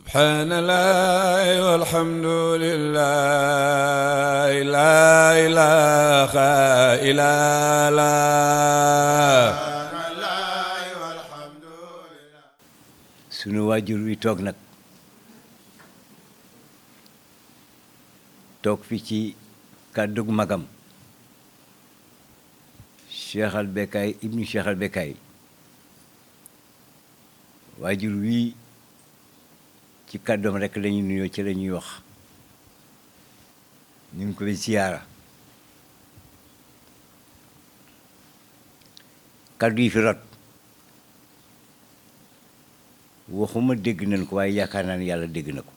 سبحان الله والحمد لله لا إله إلا الله sunu waajur wi toog nag toog fi ci kàddug magam Cheikh al Bekkaay ibnu Cheikh al Bekkaay waajur wi ci kàddoom rek lañuy nuyoo ci lañuy wax ñu ngi koy siyaara kàddu yi fi rot waxuma dégg nañ ko waaye yaakaar naa ne yàlla dégg na ko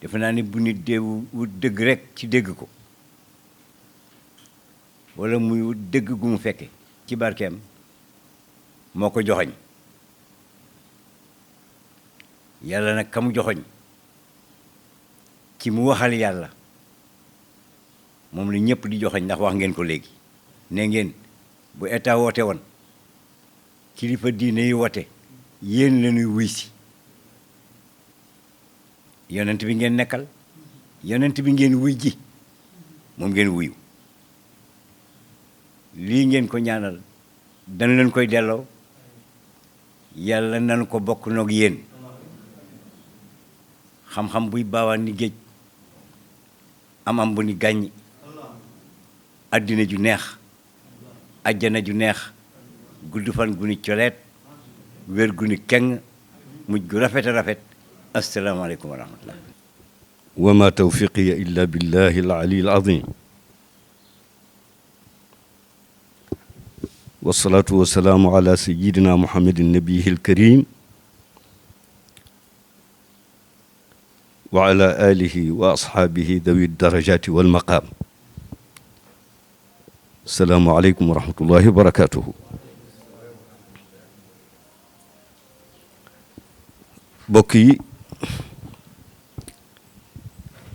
defe naa ni bu nit dee wut dëgg rek ci dégg ko walla muy wut dëgg gu mu fekke ci barkeem moo ko joxoñ yàlla nag ka mu joxoñ ci mu waxal yàlla moom la ñëpp di joxoñ ndax wax ngeen ko léegi ne ngeen bu état woote woon kilifa diine yi woote yéen la ñuy wuy si yonent bi ngeen nekkal yonent bi ngeen wuy ji moom ngeen wuyu lii ngeen ko ñaanal dana leen koy delloo yàlla nan ko bokk noog yéen xam-xam buy baawaan ni géej am bu ni gàññi àddina ju neex ajjana ju neex gudd fan gu ni coleet wér gu ni keng mujj gu rafet a rafet asalaamaaleykum wa rahmatullah wa ma tawfiqiya illa billahi al-ali al-azim wasalaatu wasalaamu ala sayidina muhammadin nabiyihi al-karim wa ala alihi wa ashaabihi dawi darajati wal maqaam asalaamu aleykum wa rahmatullahi wa barakatuhu mbokk yi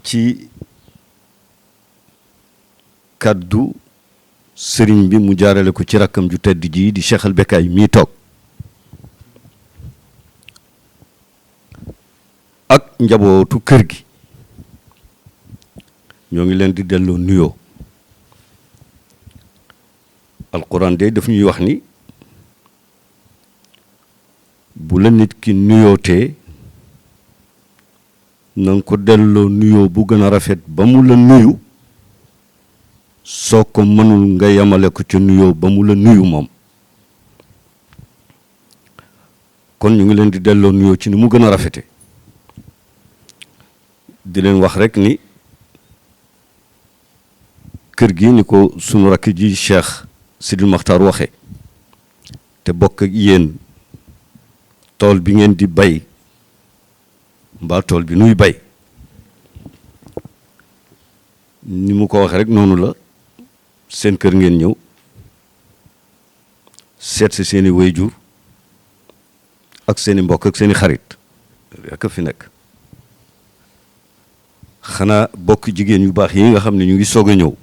ci kàddu sëriñ bi mu jaarale ko ci rakkam ju tedd ji di Cheikh al Bekkaay mii toog ak njabootu kër gi ñoo ngi leen di delloo nuyoo alquran de daf ñuy wax ni bu la nit ki nuyootee na nga ko delloo nuyoo bu gën a rafet ba mu la nuyu soo ko mënul nga yemale ko ci nuyoo ba mu la nuyu moom kon ñu ngi leen di delloo nuyoo ci ni mu gën a rafete di leen wax rek ni kër gi ni ko sunu rakk ji Cheikh Sidil Maxtaar waxe te bokk ak yéen tool bi ngeen di bay mbaa tool bi nuy bay ni mu ko waxe rek noonu la seen kër ngeen ñëw seet si seeni waajur ak seeni mbokk ak seeni xarit rek fi nekk xanaa bokk jigéen yu baax yi nga xam ne ñu ngi soog a ñëw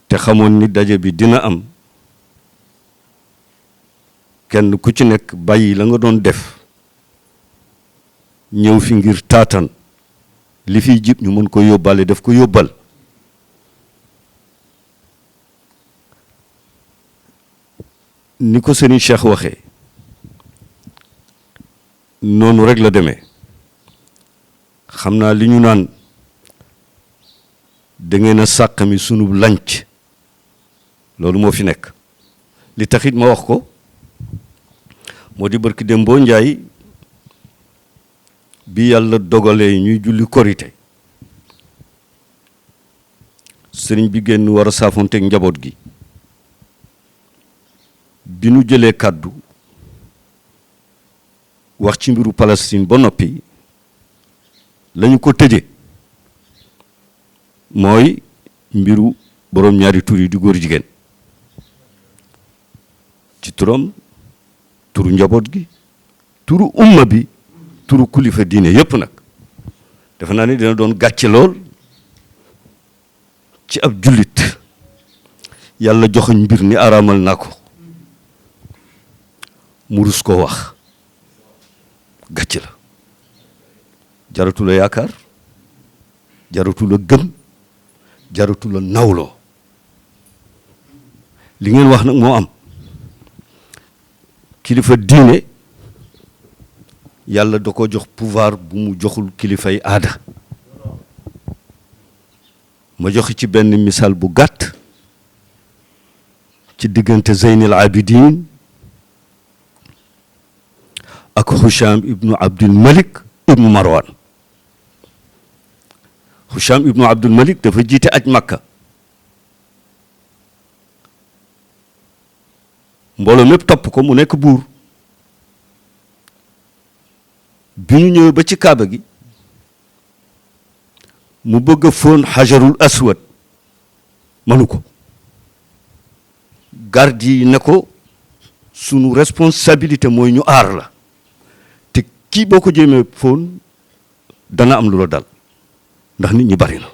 te xamoon ni daje bi dina am kenn ku ci nekk bàyyi la nga doon def ñëw fi ngir taatan li fiy jib ñu mën ko yóbbaale daf ko yóbbal ni ko sëriñ Cheikh waxee noonu rek la demee xam naa li ñu naan da ngeen a sàqami sunu lanc loolu moo fi nekk li taxit ma wax ko moo di barki dem boo njaay bi yàlla dogalee ñuy julli korite sëriñ bi génn war a saafonteeg njaboot gi bi nu jëlee kàddu wax ci mbiru Palestine ba noppi lañu ko tëje mooy mbiru boroom ñaari tur yi di góor jigéen ci turam turu njaboot gi turu umma bi turu kilifa diine yépp nag defe naa ni dina doon gàcce lool ci ab jullit yàlla joxoñ mbir ni araamal naa ko mu rus koo wax gàcc la jaratu la yaakaar jaratu la gëm jaratu la nawloo li ngeen wax nag moo am kilifa diine yàlla da ko jox pouvoir bu mu joxul kilifay aada ma joxe ci benn misaal bu gàtt ci diggante Zeynil Abidin ak Husham ibnu Abdul Malik ibnu Marwan Husham ibnu Abdul Malik dafa jiite aj Makka mbooloo mépp topp ko mu nekk buur bi ñu ñëwee ba ci kaaba gi mu bëgg a fóon xajarul aswad mënu ko garde yi ne ko sunu responsabilité mooy ñu aar la te kii boo ko jéemee fóon dana am lu la dal ndax nit ñi bari na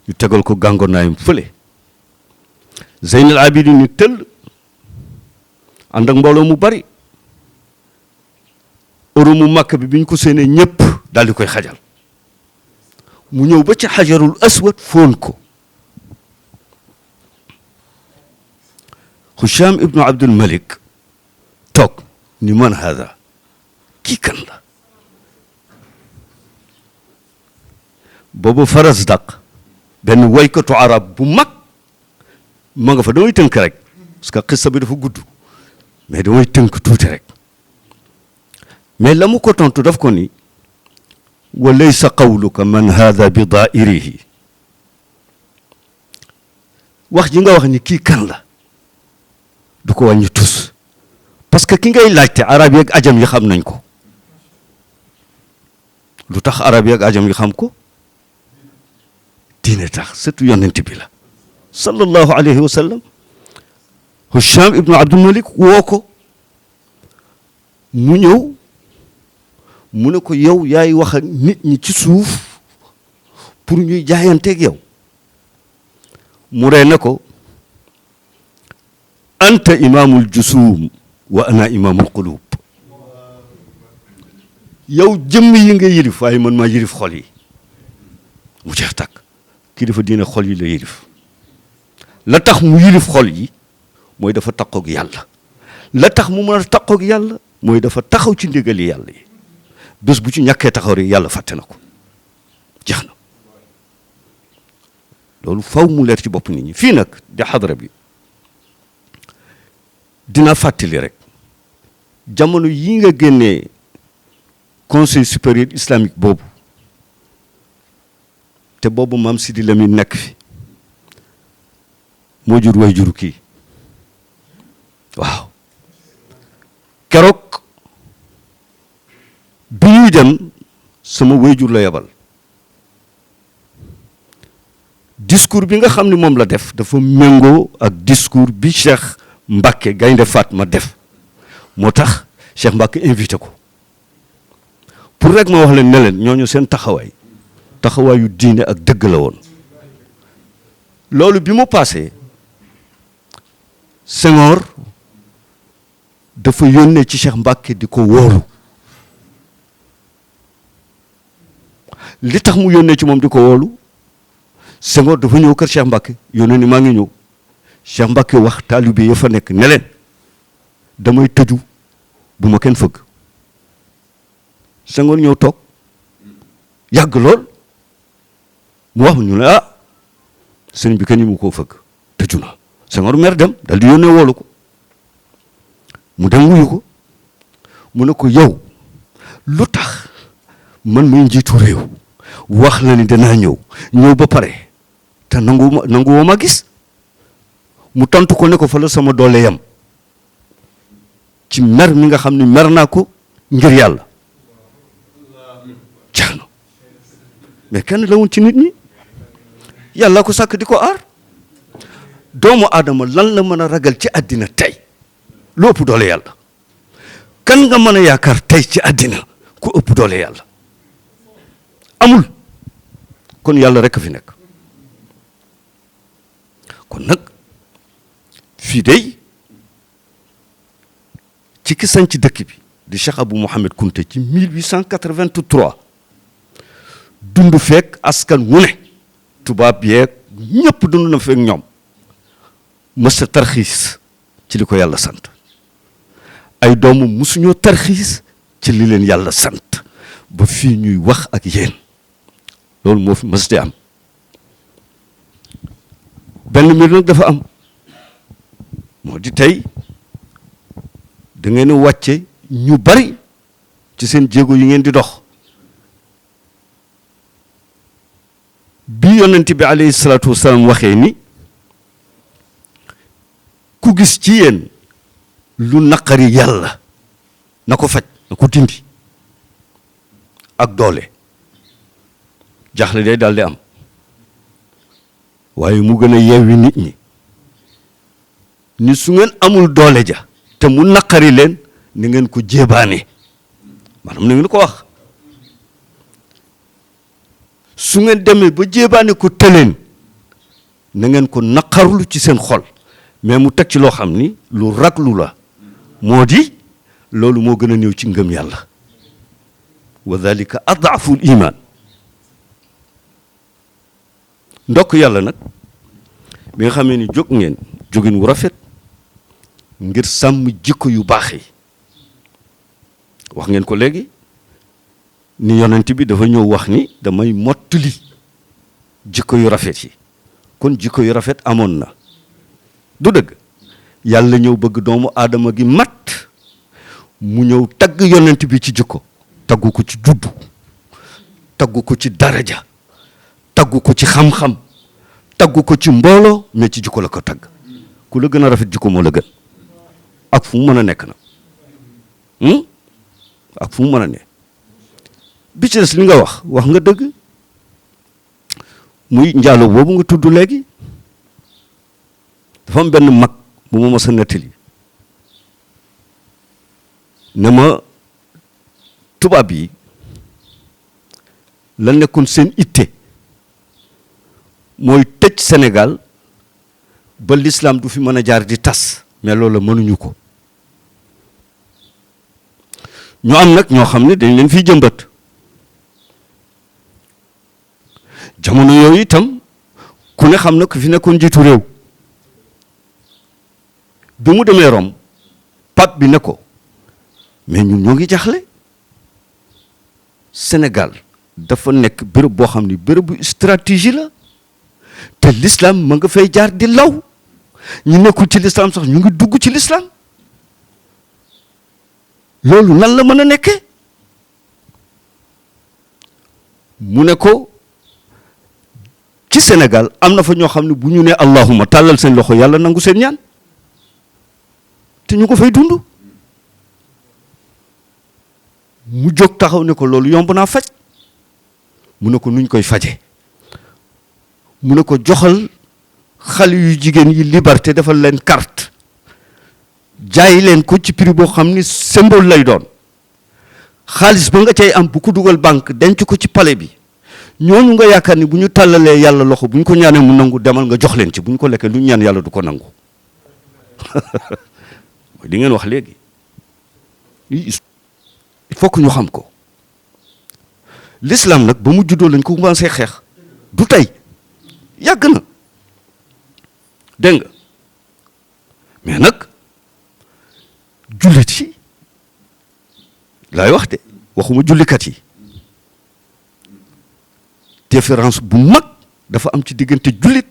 ñu tegal ko gàngonaayam fële Zeynal Abidin ni tëll ànd ak mbooloo mu bari ëru mu màkk bi ñu ko séenee ñëpp daal di koy xajal mu ñëw ba ci xajarul aswad fóon ko Husham ibnu Abdul Malik toog ni man hada kii kan la boobu Farazdak benn waykatu arab bu mag ma nga fa damay tënk rek parce que xissa bi dafa gudd mais damay tënk tuuti rek mais la mu ko tontu daf ko ni wa laysa qawluka man hada bi daa'irihi wax ji nga wax ni kii kan la du ko wàññi tus parce que ki ngay laajte arab yi ak ajam yi xam nañ ko lu tax arab yi ak ajam yi xam ko diine tax surtout yonent bi la sallallahu alayhi wa sallam Husham ibnu Abdul Malik woo ko mu ñëw mu ne ko yow yaay wax ak nit ñi ci suuf pour ñuy jaayanteeg yow mu ree ne ko anta imaamul jusum wa ana imaamul qulub yow jëmm yi nga yilif waaye man maa yilif xol yi mu jeex tàkk kii dafa diine xol yi la yilif la tax mu yilif xol yi mooy dafa taqoog yàlla la tax mu mën a taqoog yàlla mooy dafa taxaw ci ndigali yàlla yi bés bu ci ñàkkee taxaw rek yàlla fàtte na ko jeex na loolu faw mu leer ci bopp nit ñi fii nag di xadara bi dina fàttali rek jamono yi nga génnee conseil supérieur islamique boobu te boobu maam Sidi Lamine nekk fi moo jur way juru kii waaw keroog bi ñuy dem sama wayjur la yebal discours bi nga xam ne moom la def dafa méngoo ak discours bi Cheikh Mbacke Gaynde Fatma def moo tax Cheikh Mbacke invité ko pour rek ma wax leen ne leen ñooñu seen taxawaayu diine ak dëgg la woon loolu bi mu passé Senghor dafa yónnee ci Cheikh Mbacke di ko wóolu li tax mu yónnee ci moom di ko wóolu Senghor dafa ñëw kër Cheikh Mbacke yónnee ni maa ngi ñëw Cheikh Mbacke wax taalibe ya fa nekk ne leen damay tëju bu ma kenn fëgg Senghor ñëw toog yàgg lool mu wax ñu ne ah sëriñ bi kenn ñu mu koo fëgg tëju na Senghor mer dem dal di yónnee woolu ko mu dem wuyu ko mu ne ko yow lu tax man muy njiitu réew wax la ni danaa ñëw ba pare te nanguwoo ma gis mu tontu ko ne ko fa la sama doole yam ci mer mi nga xam ne mer naa ko ngir yàlla jeex na mais kenn la woon ci nit ñi yàlla ko sàkk di ko aar doomu aadama lan la mën a ragal ci àddina tey lu ëpp doole yàlla kan nga mën a yaakaar tey ci àddina ku ëpp doole yàlla amul kon yàlla rek a fi nekk kon nag fii dey ci ki sañ ci dëkk bi di Cheikh Abou Mohamed Kounta ci 1883 dund fekk askan wu ne tubaab yeeg ñëpp dund na fekk ñoom mësta tarxiis ci li ko yàlla sant ay doomu musuñoo tarxiis ci li leen yàlla sant ba fii ñuy wax ak yéen loolu moo fi mës di am benn mbir nag dafa am moo di tey da ngeen a wàcce ñu bari ci seen jéego yi ngeen di dox bi yonent bi alayhi salaatu wasalaam waxee ni ku gis ci yéen lu naqari yàlla na ko faj na ko dindi ak doole jaxle day daal di am waaye mu gën a yeewi nit ñi ni su ngeen amul doole ja te mu naqari leen ni ngeen ko jéebaane maanaam ni ngeen ko wax su ngeen demee ba jéebaane ko tëleen na ngeen ko naqarlu ci seen xol mais mu teg ci loo xam ni lu raglu la moo di loolu moo gën a néew ci ngëm yàlla wa dalika adaful iman ndokk yàlla nag bi nga xamee ni jóg ngeen jógin wu rafet ngir sàmm jikko yu baax yi wax ngeen ko léegi ni yonent bi dafa ñëw wax ni damay mottali jikko yu rafet yi kon jikko yu rafet amoon na du dëgg yàlla ñëw bëgg doomu aadama gi mat mu ñëw tagg yonent bi ci jikko taggu ko ci juddu taggu ko ci daraja taggu ko ci xam-xam taggu ko ci mbooloo mais ci jikko la ko tagg ku la gën a rafet jikko moo la gën ak fu mu mën a nekk na ak fu mu mën a ne bi ci des li nga wax nga dëgg muy njaalo boobu nga tudd léegi dafa am benn mag bu ma mës a nettali ne ma tubaab yi la nekkoon seen itte mooy tëj Sénégal ba l'islam du fi mën a jaar di tas mais loolu mënuñu ko ñu am nag ñoo xam ne dañ leen fiy jëmbat jamono yooyu itam ku ne xam na ku fi nekkoon njiitu réew bi mu demee Rome pape bi ne ko mais ñun ñoo ngi jaxle Sénégal dafa nekk béréb boo xam ni béréb bu stratégie la te l'islam ma nga fay jaar di law ñu nekkul ci l'islam sax ñu ngi dugg ci l'islam loolu nan la mën a nekkee mu ne ko ci Sénégal am na fa ñoo xam ne bu ñu nee allahuma tàllal seen loxo yàlla nangu seen ñaan te ñu ko fay dund mu jóg taxaw ne ko loolu yomb naa faj mu ne ko nuñ koy faje mu ne ko joxal xale yu jigéen yi liberté defal leen carte jaay leen ko ci prix boo xam ni symbole lay doon xaalis ba nga cay am bu ko dugal banque denc ko ci palais bi ñooñu nga yaakaar ni bu ñu tàllalee yàlla loxo bu ñu ko ñaanee mu nangu demal nga jox leen ci bu ñu ko lekkee lu ñu ñaan yàlla du ko nangu mooy di ngeen wax léegi il faut que ñu xam ko l'islam nag ba mu juddoo lañ ko commencé xeex du tey yàgg na dégg nga mais nag jullit yi laay wax de waxuma jullikat yi différence bu mag dafa am ci diggante jullit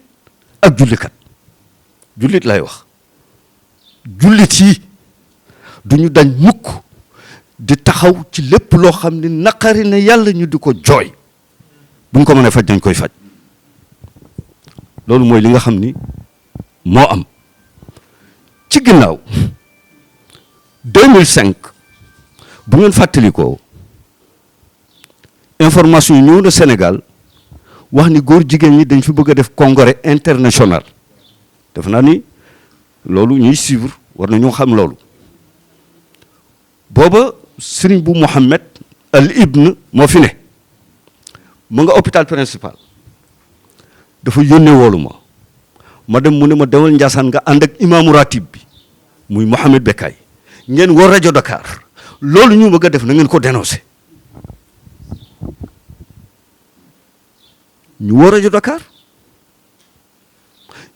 ak jullikat jullit laay wax jullit yi duñu dañ mukk di taxaw ci lépp loo xam ne naqari na yàlla ñu di ko jooy buñ ko mënee faj dañ koy faj loolu mooy li nga xam ni moo am ci ginnaaw 2005 bu ngeen fàttalikoo information yi ñëw na Sénégal wax ni góor jigéen ñi dañ fi bëgg a def congrès international def naa ni loolu ñuy suivre war na ñoo xam loolu booba sëriñ bu Mohammed al Ibn moo fi ne mu nga hôpital principal dafa yónnee woolu ma dem mu ne ma demal Ndiassane nga ànd ak imaamu ratib bi muy Mohamed Bekkaay ngeen woo rajo Dakar loolu ñu bëgg a def na ngeen ko dénoncé ñu woo rajo Dakar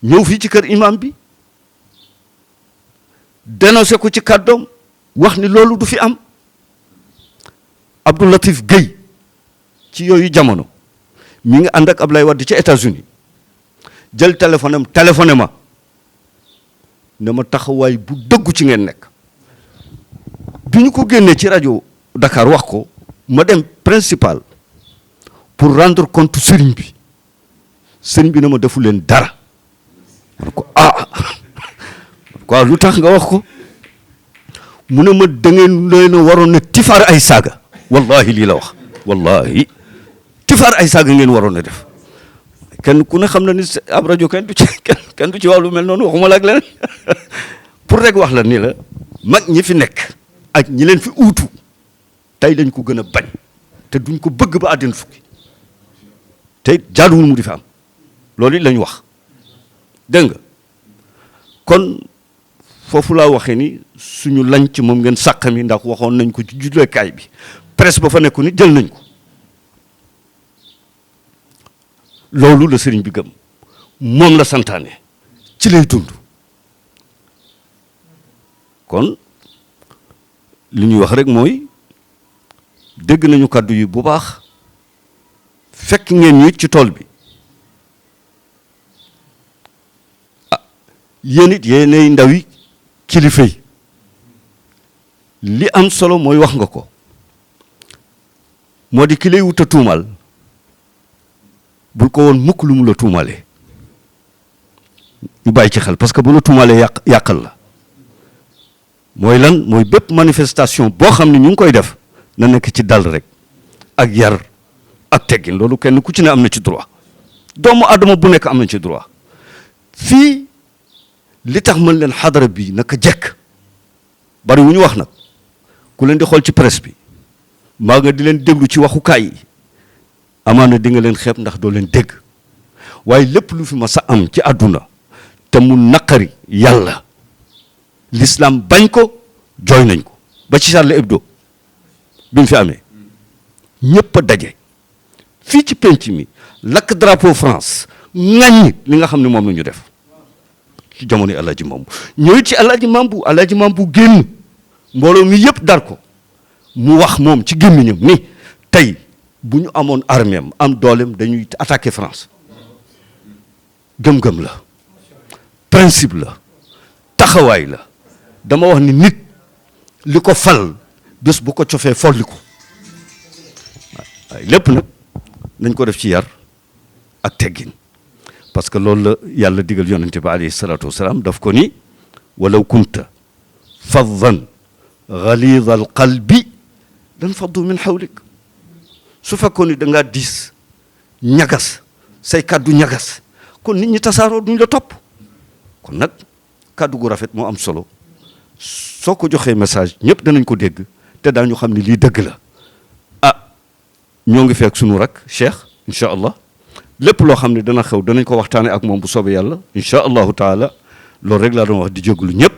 ñëw fii ci kër imam bi dénoncé ko ci kàddoom wax ni loolu du fi am Abdou Latif Gueye ci yooyu jamono mi ngi ànd ak Ablaye Wade ci États-Unis jël téléphone am téléphoné ma ne ma taxawaay bu dëggu ci ngeen nekk bi ñu ko génnee ci rajo Dakar wax ko ma dem principal pour rendre compte sëriñ bi ne ma defu leen dara ma ne ko quoi lu tax nga wax ko mu ne ma da ngeen leen a waroon ne tifaar ay saaga wallahi lii la wax wallahi tifaar ay saaga ngeen waroon a def kenn ku ne xam na ni ab rajo kenn du ci wax lu mel noonu waxuma la ak leneen pour rek wax la ni la mag ñi fi nekk ak ñi leen fi uutu tey dañ ko gën a bañ te duñ ko bëgg ba àddina fukki te jaaduwul mu di fi am loolu it lañ wax dégg nga kon foofu laa waxee ni suñu lañ ci moom ngeen sàqami ndax waxoon nañ ko ci jullekaay bi presse ba fa nekku ni jël nañ ko loolu la sëriñ bi gëm moom la santaane ci lay dund kon li ñuy wax rek mooy dégg nañu kàddu yi bu baax fekk ngeen ñu ci tool bi yéen it yéenay ndaw yi kilifa yi li am solo mooy wax nga ko moo di ki lay wut a tuumal bul ko woon mukk lu mu la tuumalee ñu bàyyi ci xel parce que bu la tuumalee yàqal la mooy lan mooy bépp manifestation boo xam ne ñu ngi koy def na nekk ci dal rek ak yar ak teggin loolu kenn ku ci ne am na ci droit doomu adama bu nekk am na ci droit fii li tax mën leen xadara bi naka jekk bari wu ñu wax nag ku leen di xool ci presse bi mbaa nga di leen déglu ci waxukaay yi amaana di nga leen xeeb ndax doo leen dégg waaye lépp lu fi ma sa am ci àdduna te mu naqari yàlla l'islam bañ ko jooy nañ ko ba ci Charlie Hebdo bi mu fi amee ñëpp a daje fii ci penc mi lakk drapeau France ŋaññi li nga xam ne moom la ñu def ci jamono yi Alaaji Mambu ñëw ci Alaaji Mambu génn mbooloo mi yëpp dar ko mu wax moom ci gémmiñam ni tey bu ñu amoon armée am dooleem dañuy attaquer France gëm-gëm la principe la taxawaay la dama wax ni nit li ko fal bés bu ko cofee folli ko waaye lépp nag nañ ko def ci yar ak teggin parce que loolu la yàlla digal yonente bi alayhi salaatu wasalaam daf ko ni walaw kunta faddan galida al qalbi lan faddu min xawlik su fekkoon ni da ngaa diis ñagas say kàddu ñagas kon nit ñi tasaaroo duñ la topp kon nag kàddu gu rafet moo am solo soo ko joxee message ñëpp danañ ko dégg te daañu xam ne lii dëgg la ñoo ngi fekk sunu rak Cheikh incha allah lépp loo xam ne dana xew danañ ko waxtaane ak moom bu soobee yàlla incha allahu taala loolu rek laa doon wax di jégalu ñëpp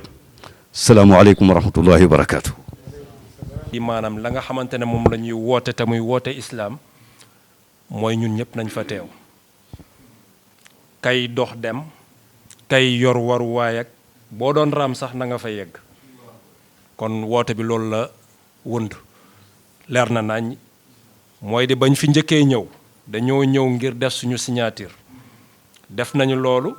salaamualeykum wa rahmatullahi wa barakaatu. di maanaam la nga xamante ne moom la ñuy woote te muy woote islaam mooy ñun ñëpp nañ fa teew kay dox dem kay yor waruwaay ak boo doon raam sax na nga fa yegg kon woote bi loolu la wënd leer na nañ mooy di bañ fi njëkkee ñëw dañoo ñëw ngir def suñu signature def nañu loolu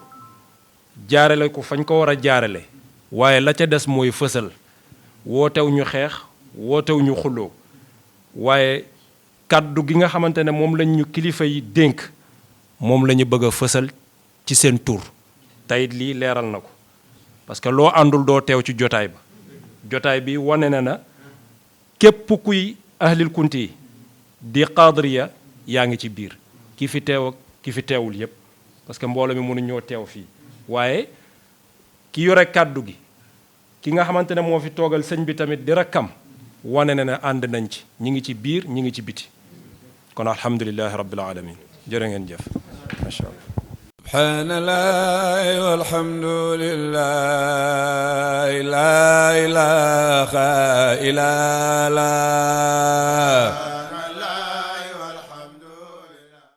jaarale ko fañ ko war a jaarale waaye la ca des mooy fësal wootew ñu xeex wootew ñu xuloo waaye kàddu gi nga xamante ne moom lañ ñu kilifa yi dénk moom la ñu bëgg a fësal ci seen tur tayit lii leeral na ko parce que loo àndul doo teew ci jotaay ba jotaay bi wane na képp kuy ahlil kunti yi di qadriya yaa ngi ci biir ki fi teew ak ki fi teewul yépp parce que mbooloo mi mënu ñoo teew fii waaye ki yore kàddu gi ki nga xamante ne moo fi toogal sëñ bi tamit di rakkam wane na ànd nañ ci ñi ngi ci biir ñi ngi ci biti kon alhamdulillahi rabbil alamin jërë ngeen jëf macha allah سبحان الله والحمد لله لا إله إلا الله